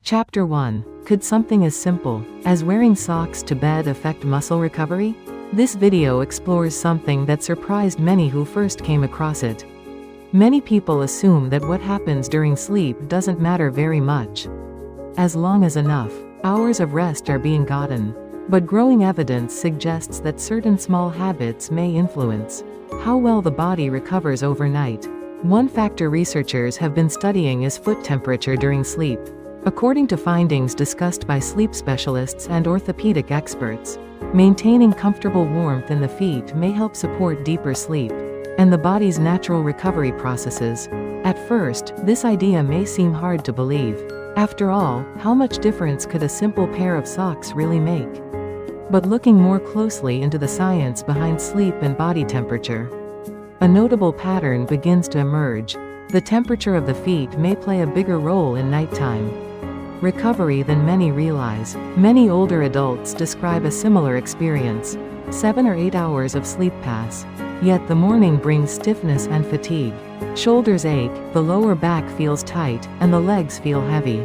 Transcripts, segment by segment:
Chapter 1. Could something as simple as wearing socks to bed affect muscle recovery? This video explores something that surprised many who first came across it. Many people assume that what happens during sleep doesn't matter very much, as long as enough hours of rest are being gotten. But growing evidence suggests that certain small habits may influence how well the body recovers overnight. One factor researchers have been studying is foot temperature during sleep. According to findings discussed by sleep specialists and orthopedic experts, maintaining comfortable warmth in the feet may help support deeper sleep and the body's natural recovery processes. At first, this idea may seem hard to believe. After all, how much difference could a simple pair of socks really make? But looking more closely into the science behind sleep and body temperature, a notable pattern begins to emerge. The temperature of the feet may play a bigger role in nighttime recovery than many realize. Many older adults describe a similar experience. 7 or 8 hours of sleep pass, yet the morning brings stiffness and fatigue. Shoulders ache, the lower back feels tight, and the legs feel heavy.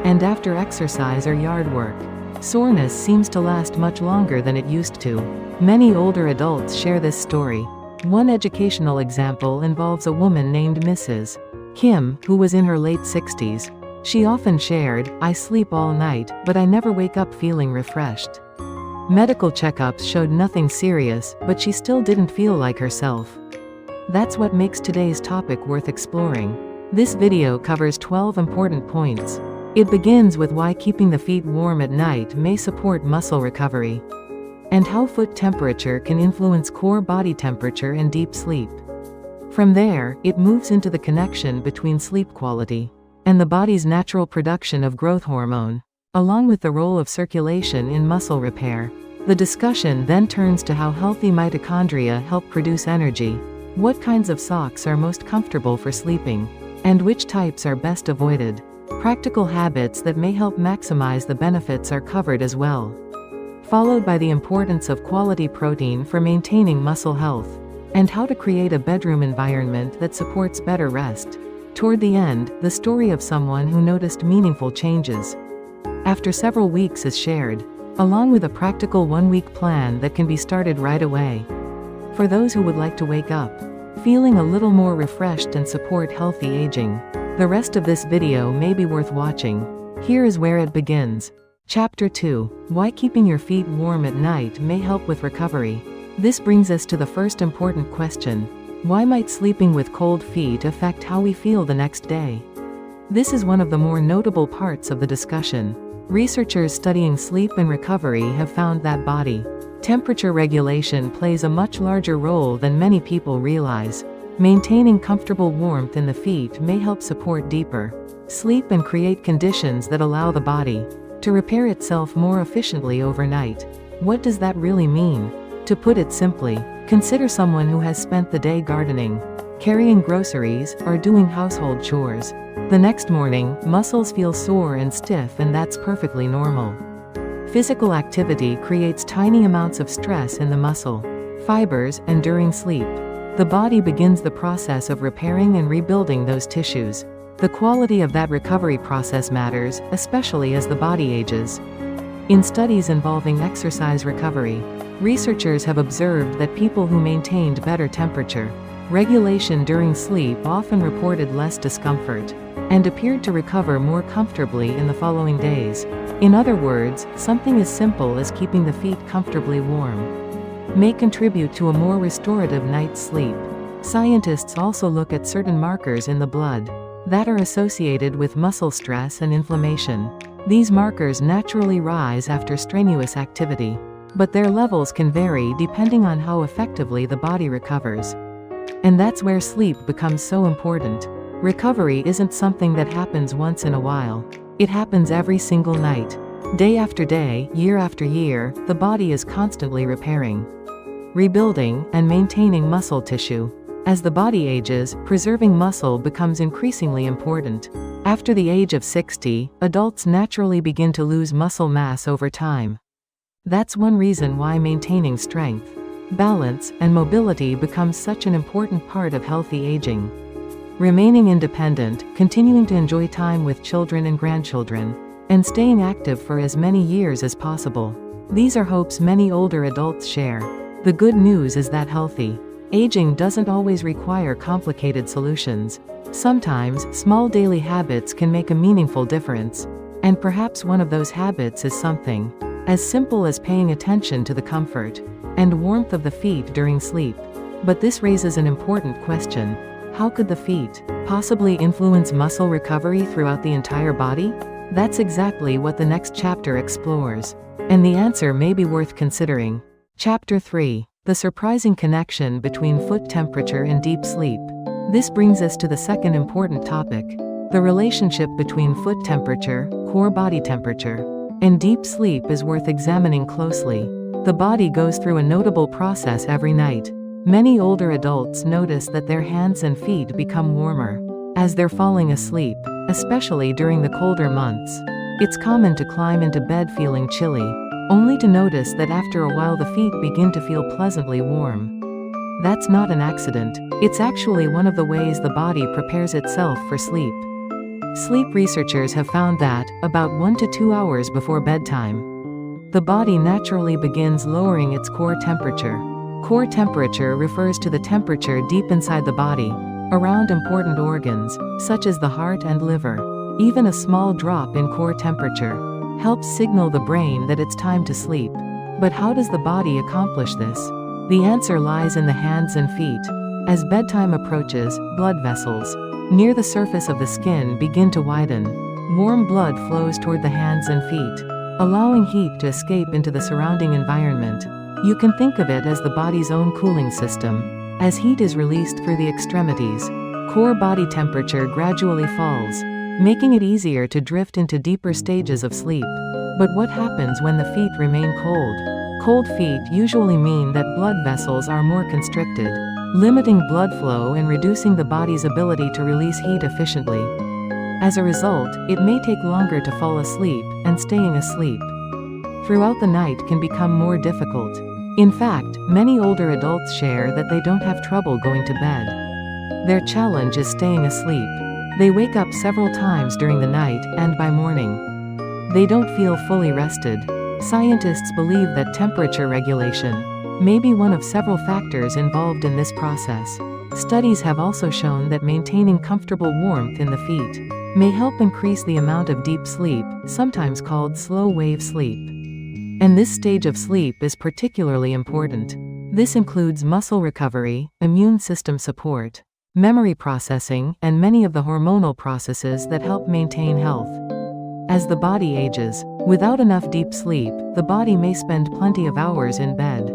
And after exercise or yard work, soreness seems to last much longer than it used to. Many older adults share this story. One educational example involves a woman named Mrs. Kim, who was in her late 60s. She often shared, "I sleep all night, but I never wake up feeling refreshed." Medical checkups showed nothing serious, but she still didn't feel like herself. That's what makes today's topic worth exploring. This video covers 12 important points. It begins with why keeping the feet warm at night may support muscle recovery, and how foot temperature can influence core body temperature and deep sleep. From there, it moves into the connection between sleep quality and the body's natural production of growth hormone, along with the role of circulation in muscle repair. The discussion then turns to how healthy mitochondria help produce energy, what kinds of socks are most comfortable for sleeping, and which types are best avoided. Practical habits that may help maximize the benefits are covered as well, followed by the importance of quality protein for maintaining muscle health, and how to create a bedroom environment that supports better rest. Toward the end, the story of someone who noticed meaningful changes after several weeks is shared, along with a practical one-week plan that can be started right away. For those who would like to wake up feeling a little more refreshed and support healthy aging, the rest of this video may be worth watching. Here is where it begins. Chapter 2. Why keeping your feet warm at night may help with recovery. This brings us to the first important question. Why might sleeping with cold feet affect how we feel the next day? This is one of the more notable parts of the discussion. Researchers studying sleep and recovery have found that body temperature regulation plays a much larger role than many people realize. Maintaining comfortable warmth in the feet may help support deeper sleep and create conditions that allow the body to repair itself more efficiently overnight. What does that really mean? To put it simply, consider someone who has spent the day gardening, carrying groceries, or doing household chores. The next morning, muscles feel sore and stiff, and that's perfectly normal. Physical activity creates tiny amounts of stress in the muscle fibers, and during sleep, the body begins the process of repairing and rebuilding those tissues. The quality of that recovery process matters, especially as the body ages. In studies involving exercise recovery, researchers have observed that people who maintained better temperature regulation during sleep often reported less discomfort and appeared to recover more comfortably in the following days. In other words, something as simple as keeping the feet comfortably warm may contribute to a more restorative night's sleep. Scientists also look at certain markers in the blood that are associated with muscle stress and inflammation. These markers naturally rise after strenuous activity, but their levels can vary depending on how effectively the body recovers. And that's where sleep becomes so important. Recovery isn't something that happens once in a while. It happens every single night. Day after day, year after year, the body is constantly repairing, rebuilding, and maintaining muscle tissue. As the body ages, preserving muscle becomes increasingly important. After the age of 60, adults naturally begin to lose muscle mass over time. That's one reason why maintaining strength, balance, and mobility becomes such an important part of healthy aging. remaining independent, continuing to enjoy time with children and grandchildren, and staying active for as many years as possible. These are hopes many older adults share. The good news is that healthy aging doesn't always require complicated solutions. Sometimes, small daily habits can make a meaningful difference. And perhaps one of those habits is something as simple as paying attention to the comfort and warmth of the feet during sleep. But this raises an important question. How could the feet possibly influence muscle recovery throughout the entire body? That's exactly what the next chapter explores. And the answer may be worth considering. Chapter 3. The surprising connection between foot temperature and deep sleep. This brings us to the second important topic. The relationship between foot temperature, core body temperature, and deep sleep is worth examining closely. The body goes through a notable process every night. Many older adults notice that their hands and feet become warmer as they're falling asleep, especially during the colder months. It's common to climb into bed feeling chilly, only to notice that after a while the feet begin to feel pleasantly warm. That's not an accident. It's actually one of the ways the body prepares itself for sleep. Sleep researchers have found that, about 1 to 2 hours before bedtime, the body naturally begins lowering its core temperature. Core temperature refers to the temperature deep inside the body, around important organs, such as the heart and liver. Even a small drop in core temperature helps signal the brain that it's time to sleep. But how does the body accomplish this? The answer lies in the hands and feet. As bedtime approaches, blood vessels near the surface of the skin begin to widen. Warm blood flows toward the hands and feet, allowing heat to escape into the surrounding environment. You can think of it as the body's own cooling system. As heat is released through the extremities, core body temperature gradually falls, making it easier to drift into deeper stages of sleep. But what happens when the feet remain cold? Cold feet usually mean that blood vessels are more constricted, limiting blood flow and reducing the body's ability to release heat efficiently. As a result, it may take longer to fall asleep, and staying asleep throughout the night can become more difficult. In fact, many older adults share that they don't have trouble going to bed. Their challenge is staying asleep. They wake up several times during the night, and by morning, they don't feel fully rested. Scientists believe that temperature regulation may be one of several factors involved in this process. Studies have also shown that maintaining comfortable warmth in the feet may help increase the amount of deep sleep, sometimes called slow-wave sleep. And this stage of sleep is particularly important. This includes muscle recovery, immune system support, memory processing, and many of the hormonal processes that help maintain health. As the body ages, without enough deep sleep, the body may spend plenty of hours in bed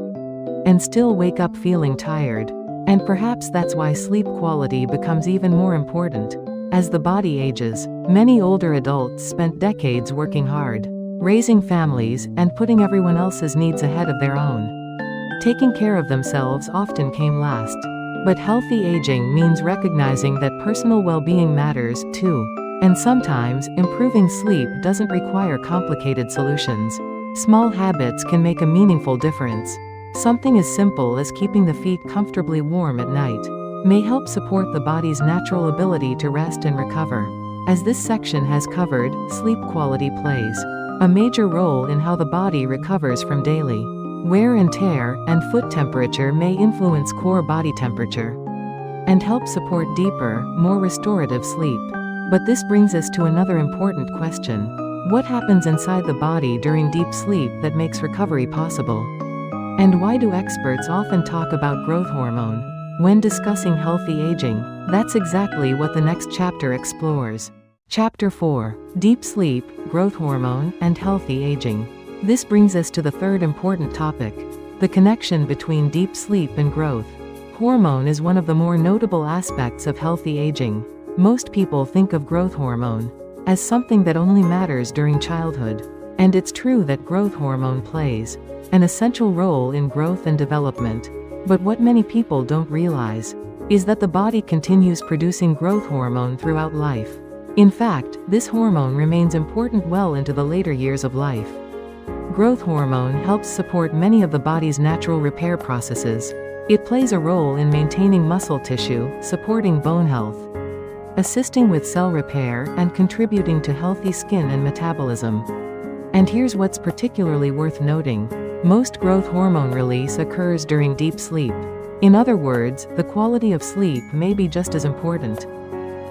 and still wake up feeling tired. And perhaps that's why sleep quality becomes even more important. As the body ages, many older adults spent decades working hard, raising families, and putting everyone else's needs ahead of their own. Taking care of themselves often came last. But healthy aging means recognizing that personal well-being matters, too. And sometimes, improving sleep doesn't require complicated solutions. Small habits can make a meaningful difference. Something as simple as keeping the feet comfortably warm at night may help support the body's natural ability to rest and recover. As this section has covered, sleep quality plays a major role in how the body recovers from daily wear and tear, and foot temperature may influence core body temperature and help support deeper, more restorative sleep. But this brings us to another important question. What happens inside the body during deep sleep that makes recovery possible? And why do experts often talk about growth hormone when discussing healthy aging? That's exactly what the next chapter explores. Chapter 4. Deep Sleep, Growth Hormone, and Healthy Aging. This brings us to the third important topic, the connection between deep sleep and growth hormone is one of the more notable aspects of healthy aging. Most people think of growth hormone as something that only matters during childhood. And it's true that growth hormone plays an essential role in growth and development. But what many people don't realize is that the body continues producing growth hormone throughout life. In fact, this hormone remains important well into the later years of life. Growth hormone helps support many of the body's natural repair processes. It plays a role in maintaining muscle tissue, supporting bone health, assisting with cell repair and contributing to healthy skin and metabolism. And here's what's particularly worth noting. Most growth hormone release occurs during deep sleep. In other words, the quality of sleep may be just as important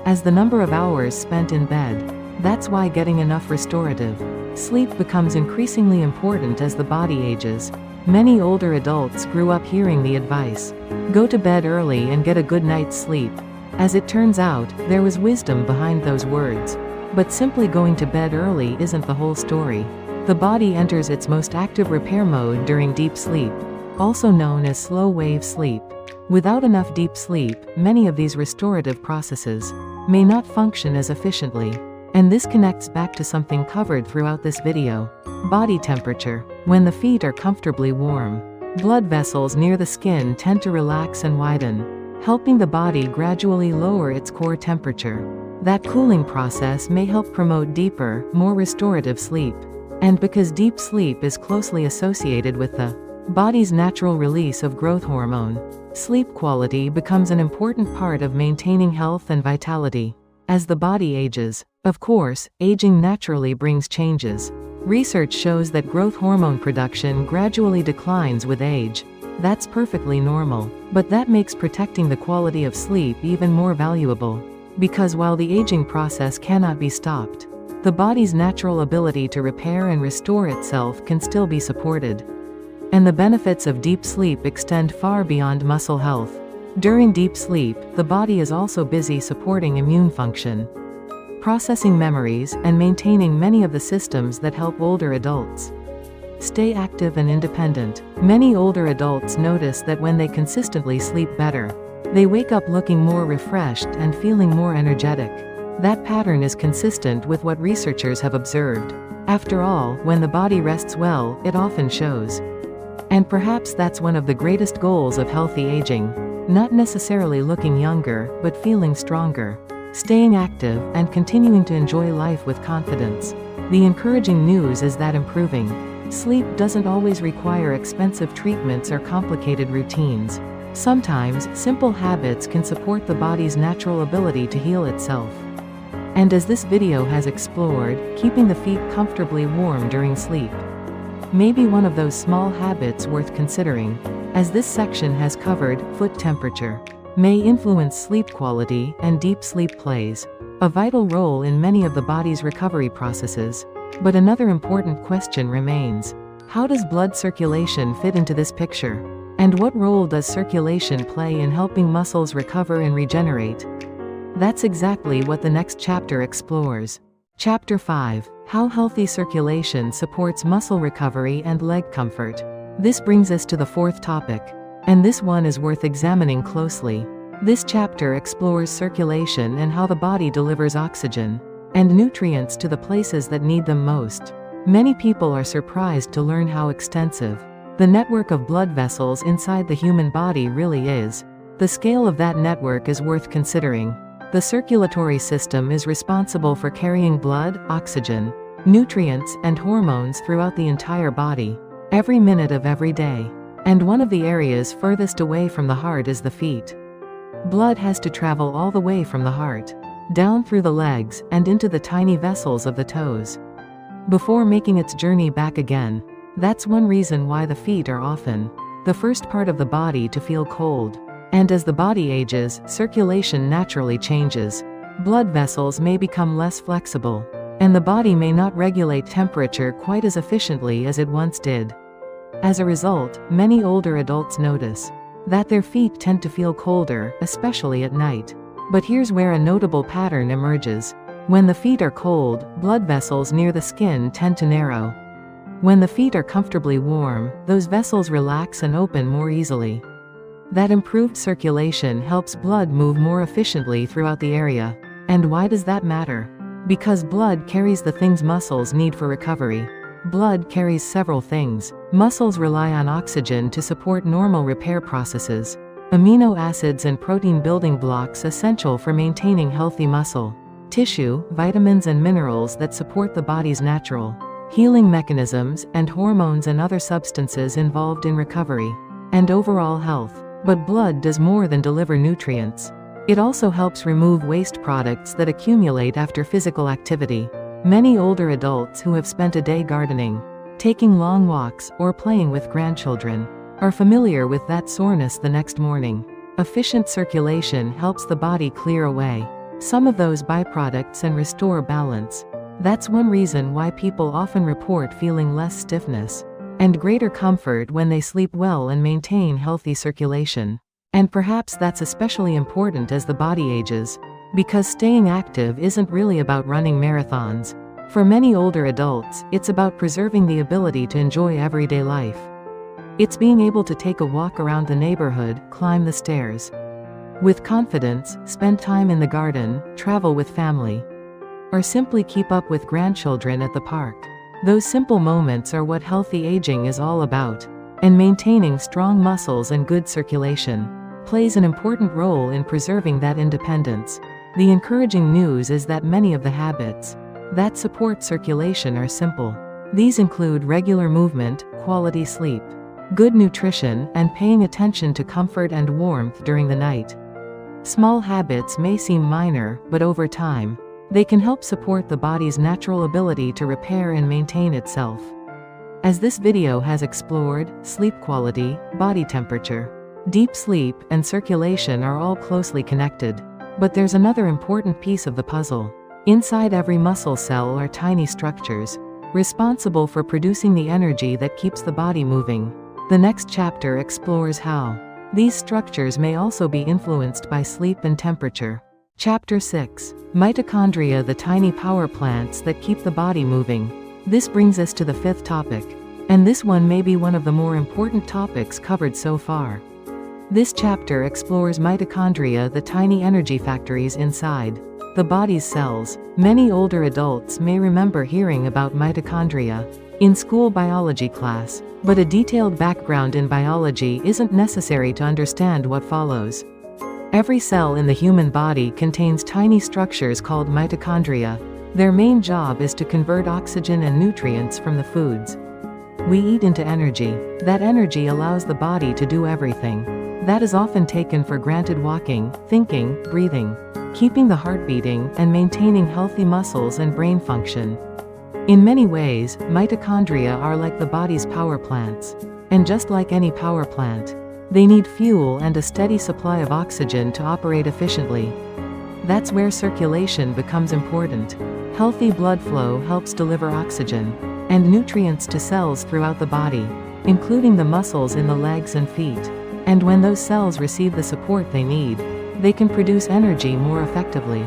as the number of hours spent in bed. That's why getting enough restorative sleep becomes increasingly important as the body ages. Many older adults grew up hearing the advice, go to bed early and get a good night's sleep. As it turns out, there was wisdom behind those words. But simply going to bed early isn't the whole story. The body enters its most active repair mode during deep sleep, also known as slow-wave sleep. Without enough deep sleep, many of these restorative processes may not function as efficiently. And this connects back to something covered throughout this video. Body temperature. When the feet are comfortably warm, blood vessels near the skin tend to relax and widen, helping the body gradually lower its core temperature. That cooling process may help promote deeper, more restorative sleep. And because deep sleep is closely associated with the body's natural release of growth hormone, sleep quality becomes an important part of maintaining health and vitality. As the body ages, of course, aging naturally brings changes. Research shows that growth hormone production gradually declines with age. That's perfectly normal. But that makes protecting the quality of sleep even more valuable. Because while the aging process cannot be stopped, the body's natural ability to repair and restore itself can still be supported. And the benefits of deep sleep extend far beyond muscle health. During deep sleep, the body is also busy supporting immune function, processing memories, and maintaining many of the systems that help older adults stay active and independent. Many older adults notice that when they consistently sleep better, they wake up looking more refreshed and feeling more energetic. That pattern is consistent with what researchers have observed. After all, when the body rests well, it often shows. And perhaps that's one of the greatest goals of healthy aging. Not necessarily looking younger, but feeling stronger, staying active, and continuing to enjoy life with confidence. The encouraging news is that improving sleep doesn't always require expensive treatments or complicated routines. Sometimes, simple habits can support the body's natural ability to heal itself. And as this video has explored, keeping the feet comfortably warm during sleep may be one of those small habits worth considering. As this section has covered, foot temperature may influence sleep quality, and deep sleep plays a vital role in many of the body's recovery processes. But another important question remains. How does blood circulation fit into this picture? And what role does circulation play in helping muscles recover and regenerate? That's exactly what the next chapter explores. Chapter 5. How healthy circulation supports muscle recovery and leg comfort. This brings us to the fourth topic. And this one is worth examining closely. This chapter explores circulation and how the body delivers oxygen and nutrients to the places that need them most. Many people are surprised to learn how extensive the network of blood vessels inside the human body really is. The scale of that network is worth considering. The circulatory system is responsible for carrying blood, oxygen, nutrients, and hormones throughout the entire body, every minute of every day. And one of the areas furthest away from the heart is the feet. Blood has to travel all the way from the heart, down through the legs, and into the tiny vessels of the toes, before making its journey back again. That's one reason why the feet are often the first part of the body to feel cold. And as the body ages, circulation naturally changes. Blood vessels may become less flexible, and the body may not regulate temperature quite as efficiently as it once did. As a result, many older adults notice that their feet tend to feel colder, especially at night. But here's where a notable pattern emerges. When the feet are cold, blood vessels near the skin tend to narrow. When the feet are comfortably warm, those vessels relax and open more easily. That improved circulation helps blood move more efficiently throughout the area. And why does that matter? Because blood carries the things muscles need for recovery. Blood carries several things. Muscles rely on oxygen to support normal repair processes, amino acids and protein building blocks essential for maintaining healthy muscle tissue, vitamins and minerals that support the body's natural healing mechanisms, and hormones and other substances involved in recovery and overall health. But blood does more than deliver nutrients. It also helps remove waste products that accumulate after physical activity. Many older adults who have spent a day gardening, taking long walks, or playing with grandchildren are familiar with that soreness the next morning. Efficient circulation helps the body clear away some of those byproducts and restore balance. That's one reason why people often report feeling less stiffness and greater comfort when they sleep well and maintain healthy circulation. And perhaps that's especially important as the body ages, because staying active isn't really about running marathons. For many older adults, it's about preserving the ability to enjoy everyday life. It's being able to take a walk around the neighborhood, climb the stairs with confidence, spend time in the garden, travel with family, or simply keep up with grandchildren at the park. Those simple moments are what healthy aging is all about, and maintaining strong muscles and good circulation plays an important role in preserving that independence. The encouraging news is that many of the habits that support circulation are simple. These include regular movement, quality sleep, good nutrition, and paying attention to comfort and warmth during the night. Small habits may seem minor, but over time, they can help support the body's natural ability to repair and maintain itself. As this video has explored, sleep quality, body temperature, deep sleep, and circulation are all closely connected. But there's another important piece of the puzzle. Inside every muscle cell are tiny structures, responsible for producing the energy that keeps the body moving. The next chapter explores how these structures may also be influenced by sleep and temperature. Chapter 6. Mitochondria, the tiny power plants that keep the body moving. This brings us to the fifth topic, and this one may be one of the more important topics covered so far. This chapter explores mitochondria, the tiny energy factories inside the body's cells. Many older adults may remember hearing about mitochondria in school biology class, but a detailed background in biology isn't necessary to understand what follows. Every cell in the human body contains tiny structures called mitochondria. Their main job is to convert oxygen and nutrients from the foods we eat into energy. That energy allows the body to do everything that is often taken for granted: walking, thinking, breathing, keeping the heart beating, and maintaining healthy muscles and brain function. In many ways, mitochondria are like the body's power plants. And just like any power plant, they need fuel and a steady supply of oxygen to operate efficiently. That's where circulation becomes important. Healthy blood flow helps deliver oxygen and nutrients to cells throughout the body, including the muscles in the legs and feet. And when those cells receive the support they need, they can produce energy more effectively.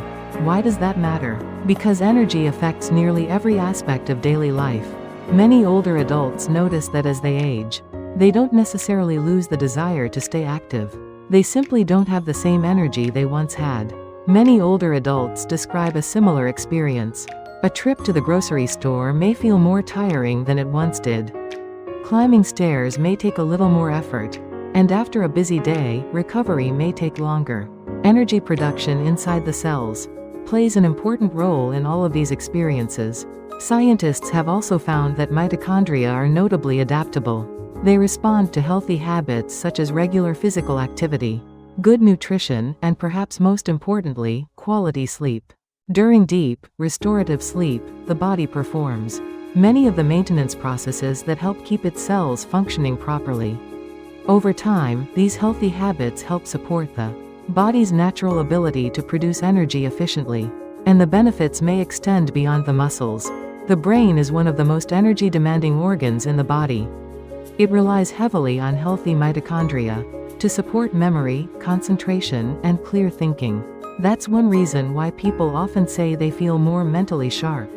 Why does that matter? Because energy affects nearly every aspect of daily life. Many older adults notice that as they age, they don't necessarily lose the desire to stay active. They simply don't have the same energy they once had. Many older adults describe a similar experience. A trip to the grocery store may feel more tiring than it once did. Climbing stairs may take a little more effort. And after a busy day, recovery may take longer. Energy production inside the cells plays an important role in all of these experiences. Scientists have also found that mitochondria are notably adaptable. They respond to healthy habits such as regular physical activity, good nutrition, and perhaps most importantly, quality sleep. During deep, restorative sleep, the body performs many of the maintenance processes that help keep its cells functioning properly. Over time, these healthy habits help support the body's natural ability to produce energy efficiently, and the benefits may extend beyond the muscles. The brain is one of the most energy-demanding organs in the body. It relies heavily on healthy mitochondria to support memory, concentration, and clear thinking. That's one reason why people often say they feel more mentally sharp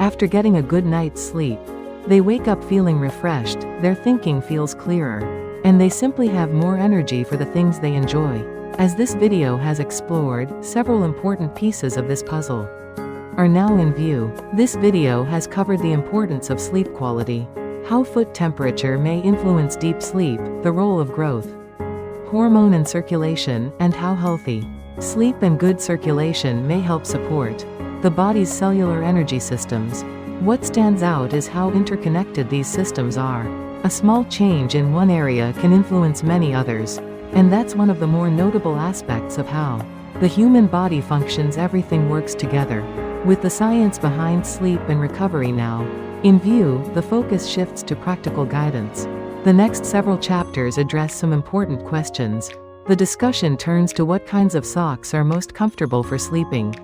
after getting a good night's sleep. They wake up feeling refreshed, their thinking feels clearer, and they simply have more energy for the things they enjoy. As this video has explored, several important pieces of this puzzle are now in view. This video has covered the importance of sleep quality, how foot temperature may influence deep sleep, the role of growth hormone and circulation, and how healthy sleep and good circulation may help support the body's cellular energy systems. What stands out is how interconnected these systems are. A small change in one area can influence many others, and that's one of the more notable aspects of how The human body functions, everything works together. With the science behind sleep and recovery now in view, the focus shifts to practical guidance. The next several chapters address some important questions. The discussion turns to what kinds of socks are most comfortable for sleeping,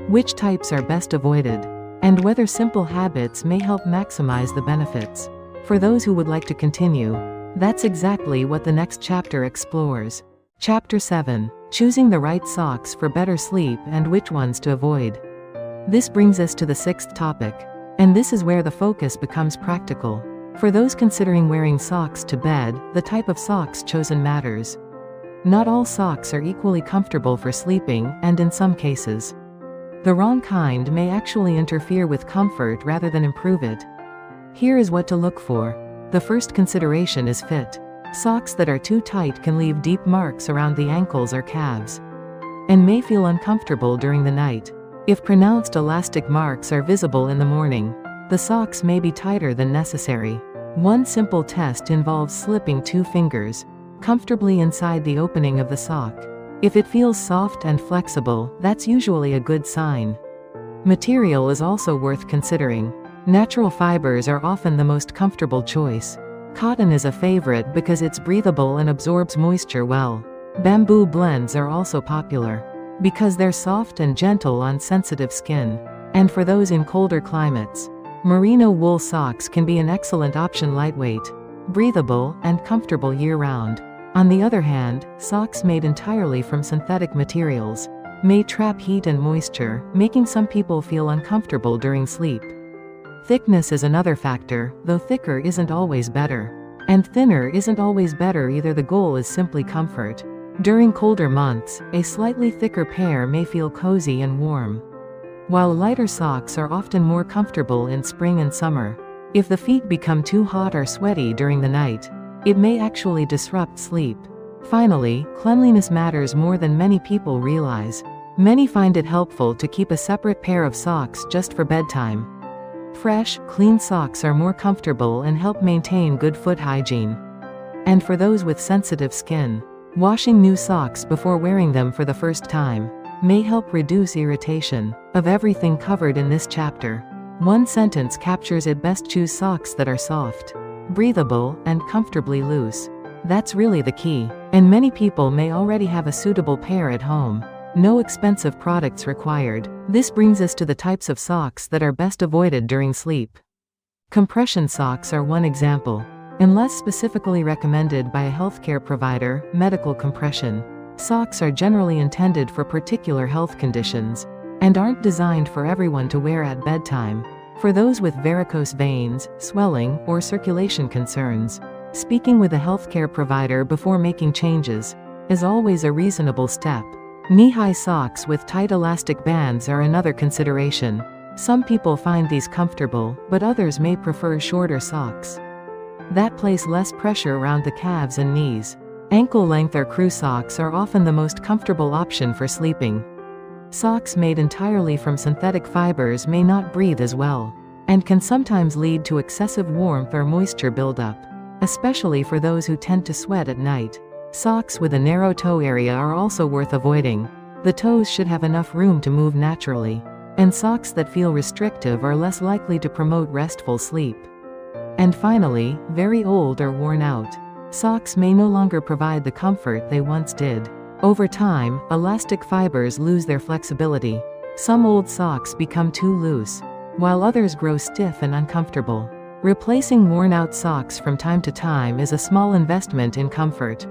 which types are best avoided, and whether simple habits may help maximize the benefits. For those who would like to continue, that's exactly what the next chapter explores. Chapter 7. Choosing the right socks for better sleep and which ones to avoid. This brings us to the sixth topic, and this is where the focus becomes practical. For those considering wearing socks to bed, the type of socks chosen matters. Not all socks are equally comfortable for sleeping, and in some cases, the wrong kind may actually interfere with comfort rather than improve it. Here is what to look for. The first consideration is fit. Socks that are too tight can leave deep marks around the ankles or calves, and may feel uncomfortable during the night. If pronounced elastic marks are visible in the morning, the socks may be tighter than necessary. One simple test involves slipping 2 fingers comfortably inside the opening of the sock. If it feels soft and flexible, that's usually a good sign. Material is also worth considering. Natural fibers are often the most comfortable choice. Cotton is a favorite because it's breathable and absorbs moisture well. Bamboo blends are also popular because they're soft and gentle on sensitive skin. And for those in colder climates, merino wool socks can be an excellent option, lightweight, breathable, and comfortable year-round. On the other hand, socks made entirely from synthetic materials may trap heat and moisture, making some people feel uncomfortable during sleep. Thickness is another factor, though thicker isn't always better. And thinner isn't always better either. The goal is simply comfort. During colder months, a slightly thicker pair may feel cozy and warm, while lighter socks are often more comfortable in spring and summer. If the feet become too hot or sweaty during the night, it may actually disrupt sleep. Finally, cleanliness matters more than many people realize. Many find it helpful to keep a separate pair of socks just for bedtime. Fresh, clean socks are more comfortable and help maintain good foot hygiene. And for those with sensitive skin, washing new socks before wearing them for the first time may help reduce irritation. Of everything covered in this chapter, one sentence captures it best: choose socks that are soft, breathable, and comfortably loose. That's really the key. And many people may already have a suitable pair at home. No expensive products required. This brings us to the types of socks that are best avoided during sleep. Compression socks are one example. Unless specifically recommended by a healthcare provider, medical compression socks are generally intended for particular health conditions and aren't designed for everyone to wear at bedtime. For those with varicose veins, swelling, or circulation concerns, speaking with a healthcare provider before making changes is always a reasonable step. Knee-high socks with tight elastic bands are another consideration. Some people find these comfortable, but others may prefer shorter socks that place less pressure around the calves and knees. Ankle-length or crew socks are often the most comfortable option for sleeping. Socks made entirely from synthetic fibers may not breathe as well, and can sometimes lead to excessive warmth or moisture buildup, especially for those who tend to sweat at night. Socks with a narrow toe area are also worth avoiding. The toes should have enough room to move naturally, and socks that feel restrictive are less likely to promote restful sleep. And finally, very old or worn out socks may no longer provide the comfort they once did. Over time, elastic fibers lose their flexibility. Some old socks become too loose, while others grow stiff and uncomfortable. Replacing worn-out socks from time to time is a small investment in comfort.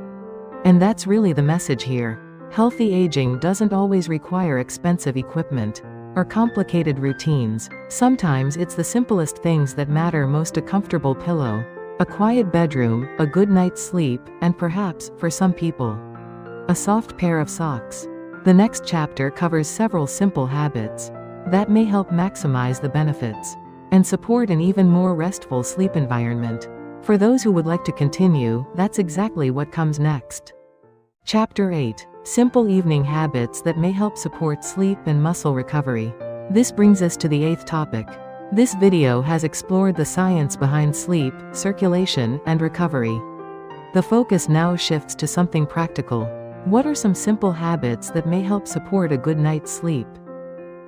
And that's really the message here. Healthy aging doesn't always require expensive equipment or complicated routines. Sometimes it's the simplest things that matter most: a comfortable pillow, a quiet bedroom, a good night's sleep, and perhaps, for some people, a soft pair of socks. The next chapter covers several simple habits that may help maximize the benefits and support an even more restful sleep environment. For those who would like to continue, that's exactly what comes next. Chapter 8. Simple evening habits that may help support sleep and muscle recovery. This brings us to the 8th topic. This video has explored the science behind sleep, circulation, and recovery. The focus now shifts to something practical. What are some simple habits that may help support a good night's sleep?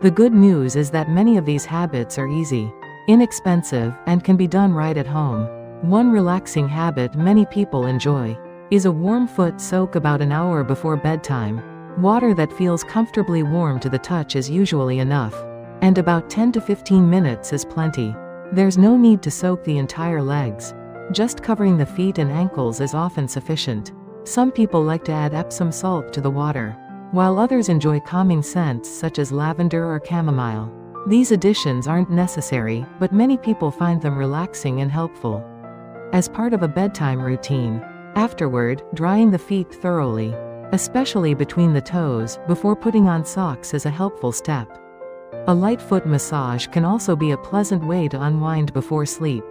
The good news is that many of these habits are easy, inexpensive, and can be done right at home. One relaxing habit many people enjoy is a warm foot soak about an hour before bedtime. Water that feels comfortably warm to the touch is usually enough, and about 10 to 15 minutes is plenty. There's no need to soak the entire legs. Just covering the feet and ankles is often sufficient. Some people like to add Epsom salt to the water, while others enjoy calming scents such as lavender or chamomile. These additions aren't necessary, but many people find them relaxing and helpful. As part of a bedtime routine, afterward, drying the feet thoroughly, especially between the toes, before putting on socks is a helpful step. A light foot massage can also be a pleasant way to unwind before sleep.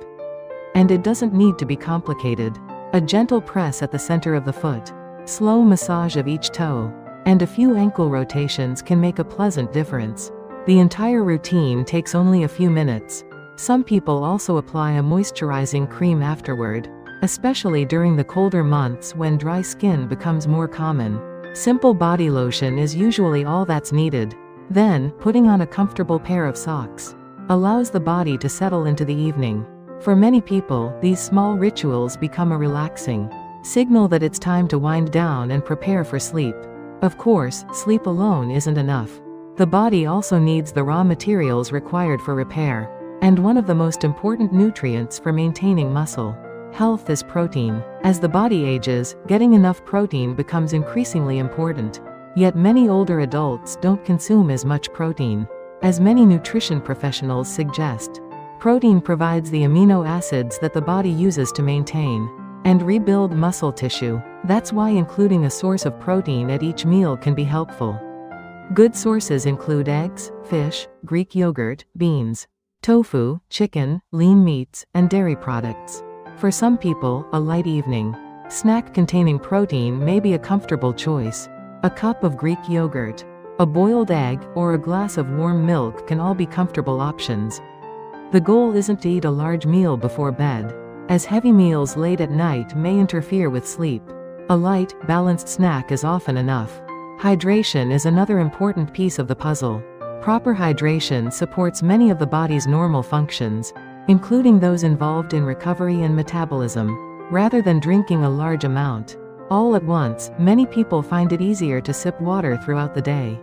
And it doesn't need to be complicated. A gentle press at the center of the foot, slow massage of each toe, and a few ankle rotations can make a pleasant difference. The entire routine takes only a few minutes. Some people also apply a moisturizing cream afterward, especially during the colder months when dry skin becomes more common. Simple body lotion is usually all that's needed. Then, putting on a comfortable pair of socks allows the body to settle into the evening. For many people, these small rituals become a relaxing signal that it's time to wind down and prepare for sleep. Of course, sleep alone isn't enough. The body also needs the raw materials required for repair, and one of the most important nutrients for maintaining muscle health is protein. As the body ages, getting enough protein becomes increasingly important. Yet many older adults don't consume as much protein as many nutrition professionals suggest. Protein provides the amino acids that the body uses to maintain and rebuild muscle tissue. That's why including a source of protein at each meal can be helpful. Good sources include eggs, fish, Greek yogurt, beans, tofu, chicken, lean meats, and dairy products. For some people, a light evening snack containing protein may be a comfortable choice. A cup of Greek yogurt, a boiled egg, or a glass of warm milk can all be comfortable options. The goal isn't to eat a large meal before bed, as heavy meals late at night may interfere with sleep. A light, balanced snack is often enough. Hydration is another important piece of the puzzle. Proper hydration supports many of the body's normal functions, including those involved in recovery and metabolism, rather than drinking a large amount all at once. Many people find it easier to sip water throughout the day.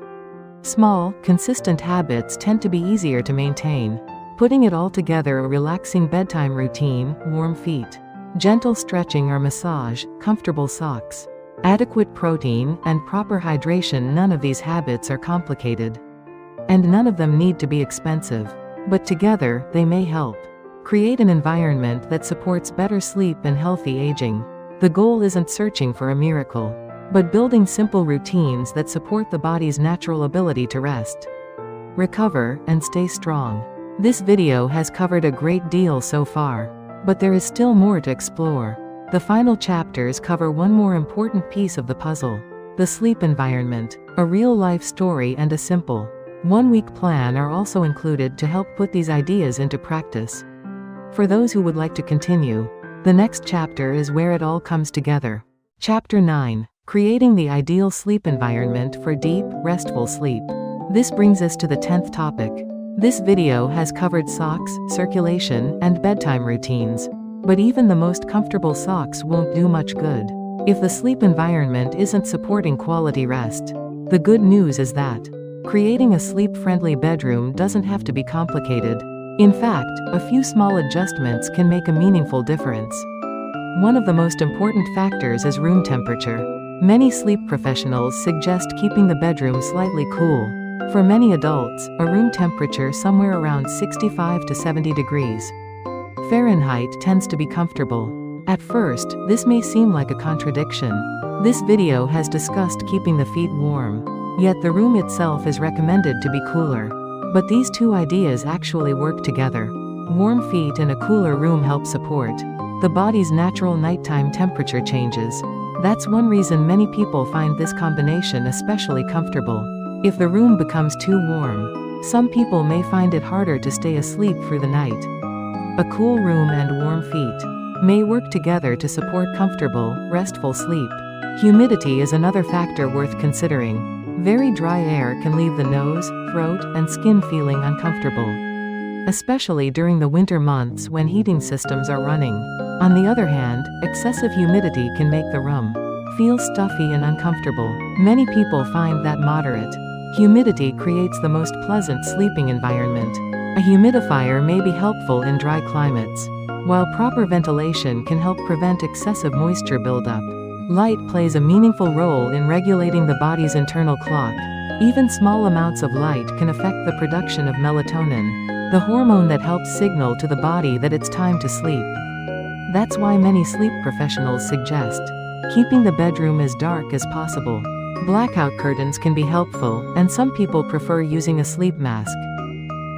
Small, consistent habits tend to be easier to maintain. Putting it all together: a relaxing bedtime routine, warm feet, gentle stretching or massage, comfortable socks, adequate protein, and proper hydration. None of these habits are complicated, and none of them need to be expensive. But together, they may help create an environment that supports better sleep and healthy aging. The goal isn't searching for a miracle, but building simple routines that support the body's natural ability to rest, recover, and stay strong. This video has covered a great deal so far, but there is still more to explore. The final chapters cover one more important piece of the puzzle: the sleep environment. A real-life story and a simple one-week plan are also included to help put these ideas into practice. For those who would like to continue, the next chapter is where it all comes together. Chapter 9: Creating the Ideal Sleep Environment for Deep, Restful Sleep. This brings us to the 10th topic. This video has covered socks, circulation, and bedtime routines. But even the most comfortable socks won't do much good if the sleep environment isn't supporting quality rest. The good news is that creating a sleep-friendly bedroom doesn't have to be complicated. In fact, a few small adjustments can make a meaningful difference. One of the most important factors is room temperature. Many sleep professionals suggest keeping the bedroom slightly cool. For many adults, a room temperature somewhere around 65 to 70 degrees Fahrenheit tends to be comfortable. At first, this may seem like a contradiction. This video has discussed keeping the feet warm, yet the room itself is recommended to be cooler. But these two ideas actually work together. Warm feet in a cooler room help support the body's natural nighttime temperature changes. That's one reason many people find this combination especially comfortable. If the room becomes too warm, some people may find it harder to stay asleep through the night. A cool room and warm feet may work together to support comfortable, restful sleep. Humidity is another factor worth considering. Very dry air can leave the nose, throat, and skin feeling uncomfortable, especially during the winter months when heating systems are running. On the other hand, excessive humidity can make the room feel stuffy and uncomfortable. Many people find that moderate humidity creates the most pleasant sleeping environment. A humidifier may be helpful in dry climates, while proper ventilation can help prevent excessive moisture buildup. Light plays a meaningful role in regulating the body's internal clock. Even small amounts of light can affect the production of melatonin, the hormone that helps signal to the body that it's time to sleep. That's why many sleep professionals suggest keeping the bedroom as dark as possible. Blackout curtains can be helpful, and some people prefer using a sleep mask.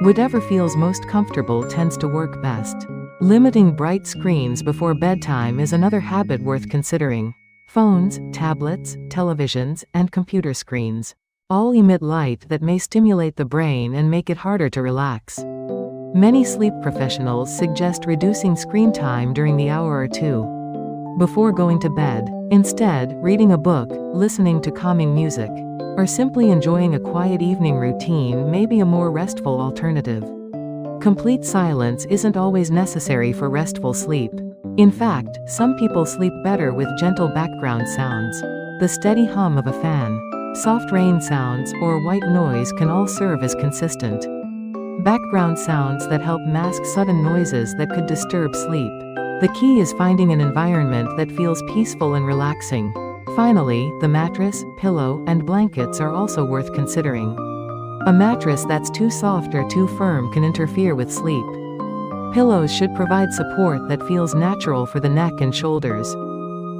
Whatever feels most comfortable tends to work best. Limiting bright screens before bedtime is another habit worth considering. Phones, tablets, televisions, and computer screens all emit light that may stimulate the brain and make it harder to relax. Many sleep professionals suggest reducing screen time during the hour or two before going to bed. Instead, reading a book, listening to calming music, or simply enjoying a quiet evening routine may be a more restful alternative. Complete silence isn't always necessary for restful sleep. In fact, some people sleep better with gentle background sounds. The steady hum of a fan, soft rain sounds, or white noise can all serve as consistent background sounds that help mask sudden noises that could disturb sleep. The key is finding an environment that feels peaceful and relaxing. Finally, the mattress, pillow, and blankets are also worth considering. A mattress that's too soft or too firm can interfere with sleep. Pillows should provide support that feels natural for the neck and shoulders.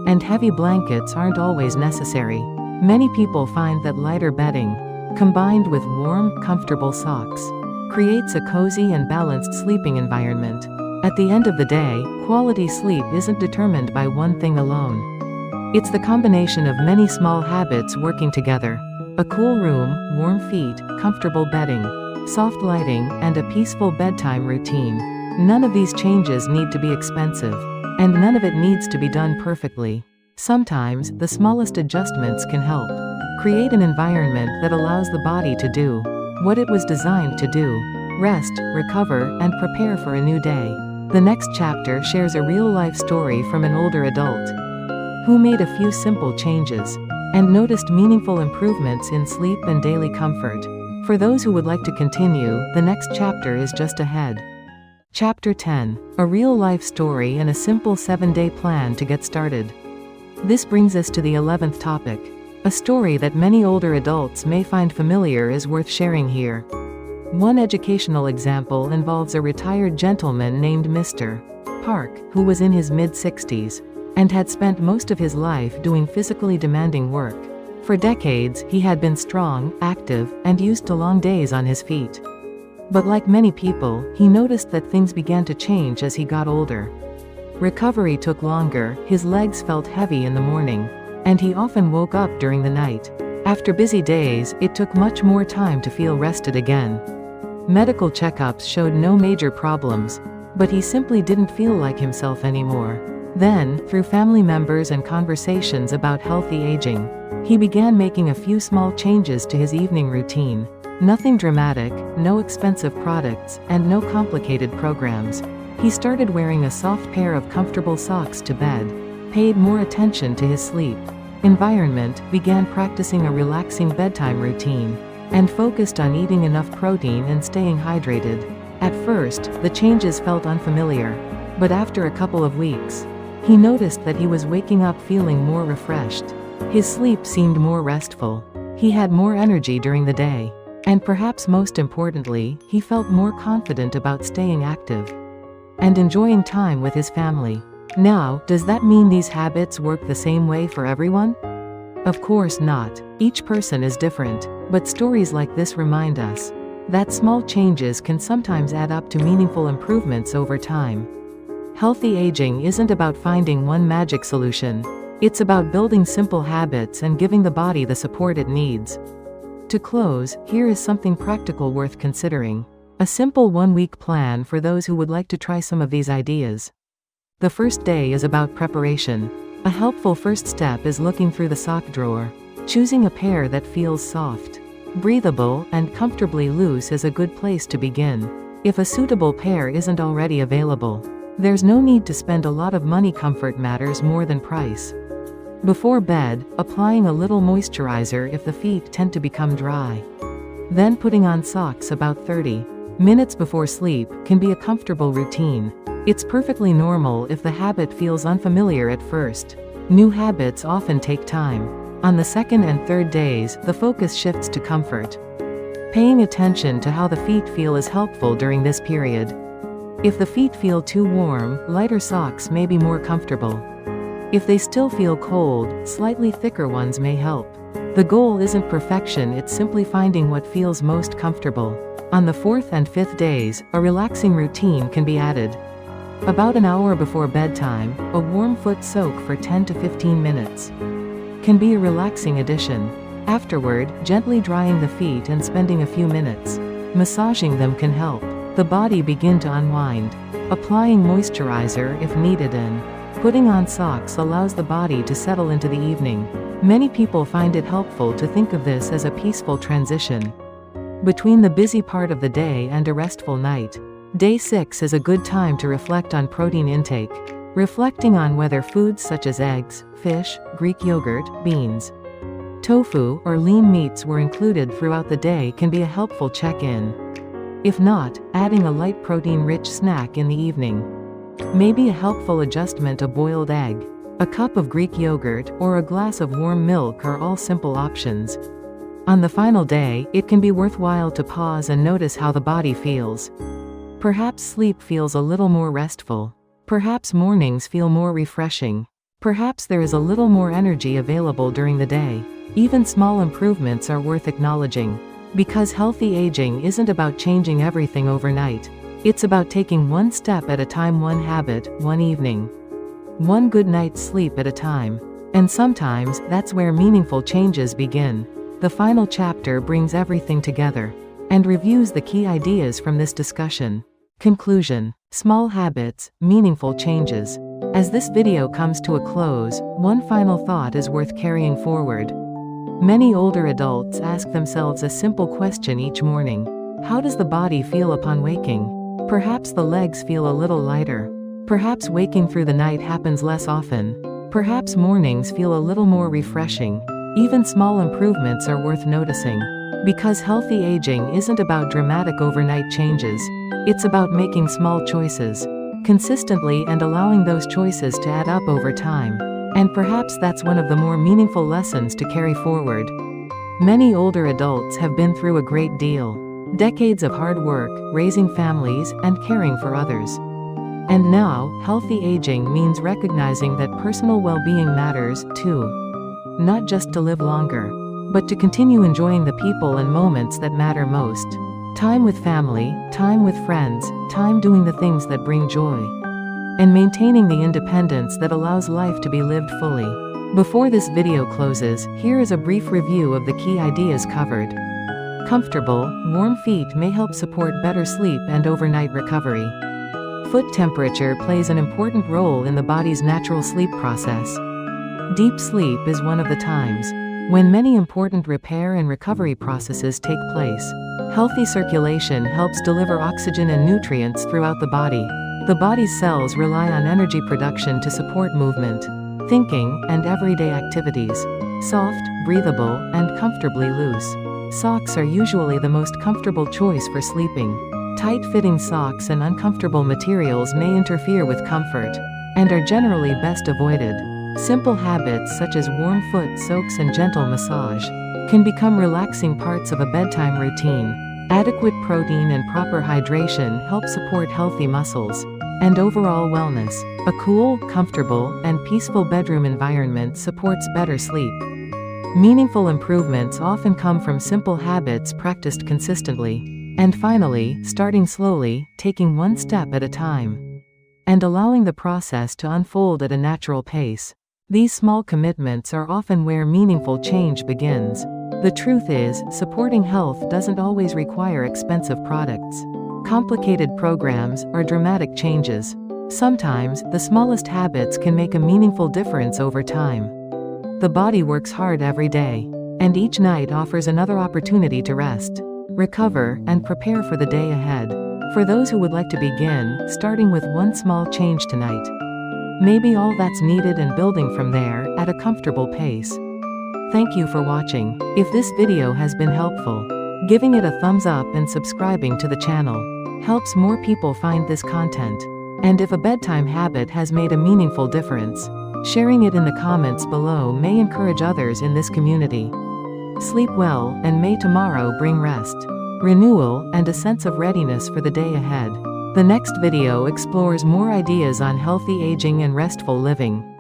And heavy blankets aren't always necessary. Many people find that lighter bedding, combined with warm, comfortable socks, creates a cozy and balanced sleeping environment. At the end of the day, quality sleep isn't determined by one thing alone. It's the combination of many small habits working together. A cool room, warm feet, comfortable bedding, soft lighting, and a peaceful bedtime routine. None of these changes need to be expensive, and none of it needs to be done perfectly. Sometimes, the smallest adjustments can help create an environment that allows the body to do what it was designed to do: rest, recover, and prepare for a new day. The next chapter shares a real-life story from an older adult who made a few simple changes and noticed meaningful improvements in sleep and daily comfort. For those who would like to continue, the next chapter is just ahead. Chapter 10. A real-life story and a simple 7-day plan to get started. This brings us to the 11th topic. A story that many older adults may find familiar is worth sharing here. One educational example involves a retired gentleman named Mr. Park, who was in his mid-60s and had spent most of his life doing physically demanding work. For decades, he had been strong, active, and used to long days on his feet. But like many people, he noticed that things began to change as he got older. Recovery took longer, his legs felt heavy in the morning, and he often woke up during the night. After busy days, it took much more time to feel rested again. Medical checkups showed no major problems, but he simply didn't feel like himself anymore. Then, through family members and conversations about healthy aging, he began making a few small changes to his evening routine. Nothing dramatic, no expensive products, and no complicated programs. He started wearing a soft pair of comfortable socks to bed, paid more attention to his sleep environment, began practicing a relaxing bedtime routine, and focused on eating enough protein and staying hydrated. At first, the changes felt unfamiliar, but after a couple of weeks, he noticed that he was waking up feeling more refreshed. His sleep seemed more restful. He had more energy during the day. And perhaps most importantly, he felt more confident about staying active and enjoying time with his family. Now, does that mean these habits work the same way for everyone? Of course not. Each person is different, but stories like this remind us that small changes can sometimes add up to meaningful improvements over time. Healthy aging isn't about finding one magic solution. It's about building simple habits and giving the body the support it needs. To close, here is something practical worth considering. A simple 1-week plan for those who would like to try some of these ideas. The first day is about preparation. A helpful first step is looking through the sock drawer. Choosing a pair that feels soft, breathable, and comfortably loose is a good place to begin. If a suitable pair isn't already available, there's no need to spend a lot of money. Comfort matters more than price. Before bed, applying a little moisturizer if the feet tend to become dry. Then putting on socks about 30 minutes before sleep can be a comfortable routine. It's perfectly normal if the habit feels unfamiliar at first. New habits often take time. On the second and third days, the focus shifts to comfort. Paying attention to how the feet feel is helpful during this period. If the feet feel too warm, lighter socks may be more comfortable. If they still feel cold, slightly thicker ones may help. The goal isn't perfection, it's simply finding what feels most comfortable. On the fourth and fifth days, a relaxing routine can be added. About an hour before bedtime, a warm foot soak for 10 to 15 minutes can be a relaxing addition. Afterward, gently drying the feet and spending a few minutes massaging them can help the body begin to unwind. Applying moisturizer if needed and putting on socks allows the body to settle into the evening. Many people find it helpful to think of this as a peaceful transition between the busy part of the day and a restful night. Day 6 is a good time to reflect on protein intake. Reflecting on whether foods such as eggs, fish, Greek yogurt, beans, tofu, or lean meats were included throughout the day can be a helpful check-in. If not, adding a light protein-rich snack in the evening may be a helpful adjustment. A boiled egg, a cup of Greek yogurt, or a glass of warm milk are all simple options. On the final day, it can be worthwhile to pause and notice how the body feels. Perhaps sleep feels a little more restful. Perhaps mornings feel more refreshing. Perhaps there is a little more energy available during the day. Even small improvements are worth acknowledging. Because healthy aging isn't about changing everything overnight. It's about taking one step at a time, one habit, one evening, one good night's sleep at a time. And sometimes, that's where meaningful changes begin. The final chapter brings everything together and reviews the key ideas from this discussion. Conclusion: small habits, meaningful changes. As this video comes to a close, one final thought is worth carrying forward. Many older adults ask themselves a simple question each morning. How does the body feel upon waking? Perhaps the legs feel a little lighter. Perhaps waking through the night happens less often. Perhaps mornings feel a little more refreshing. Even small improvements are worth noticing. Because healthy aging isn't about dramatic overnight changes. It's about making small choices consistently and allowing those choices to add up over time. And perhaps that's one of the more meaningful lessons to carry forward. Many older adults have been through a great deal. Decades of hard work, raising families, and caring for others. And now, healthy aging means recognizing that personal well-being matters, too. Not just to live longer, but to continue enjoying the people and moments that matter most. Time with family, time with friends, time doing the things that bring joy. And maintaining the independence that allows life to be lived fully. Before this video closes, here is a brief review of the key ideas covered. Comfortable, warm feet may help support better sleep and overnight recovery. Foot temperature plays an important role in the body's natural sleep process. Deep sleep is one of the times when many important repair and recovery processes take place. Healthy circulation helps deliver oxygen and nutrients throughout the body. The body's cells rely on energy production to support movement, thinking, and everyday activities. Soft, breathable, and comfortably loose. Socks are usually the most comfortable choice for sleeping. Tight-fitting socks and uncomfortable materials may interfere with comfort, and are generally best avoided. Simple habits such as warm foot soaks and gentle massage can become relaxing parts of a bedtime routine. Adequate protein and proper hydration help support healthy muscles and overall wellness. A cool, comfortable, and peaceful bedroom environment supports better sleep. Meaningful improvements often come from simple habits practiced consistently. And finally, starting slowly, taking one step at a time, and allowing the process to unfold at a natural pace. These small commitments are often where meaningful change begins. The truth is, supporting health doesn't always require expensive products, complicated programs, or dramatic changes. Sometimes, the smallest habits can make a meaningful difference over time. The body works hard every day, and each night offers another opportunity to rest, recover, and prepare for the day ahead. For those who would like to begin, starting with one small change tonight may be all that's needed, and building from there, at a comfortable pace. Thank you for watching. If this video has been helpful, giving it a thumbs up and subscribing to the channel helps more people find this content. And if a bedtime habit has made a meaningful difference, sharing it in the comments below may encourage others in this community. Sleep well, and may tomorrow bring rest, renewal, and a sense of readiness for the day ahead. The next video explores more ideas on healthy aging and restful living.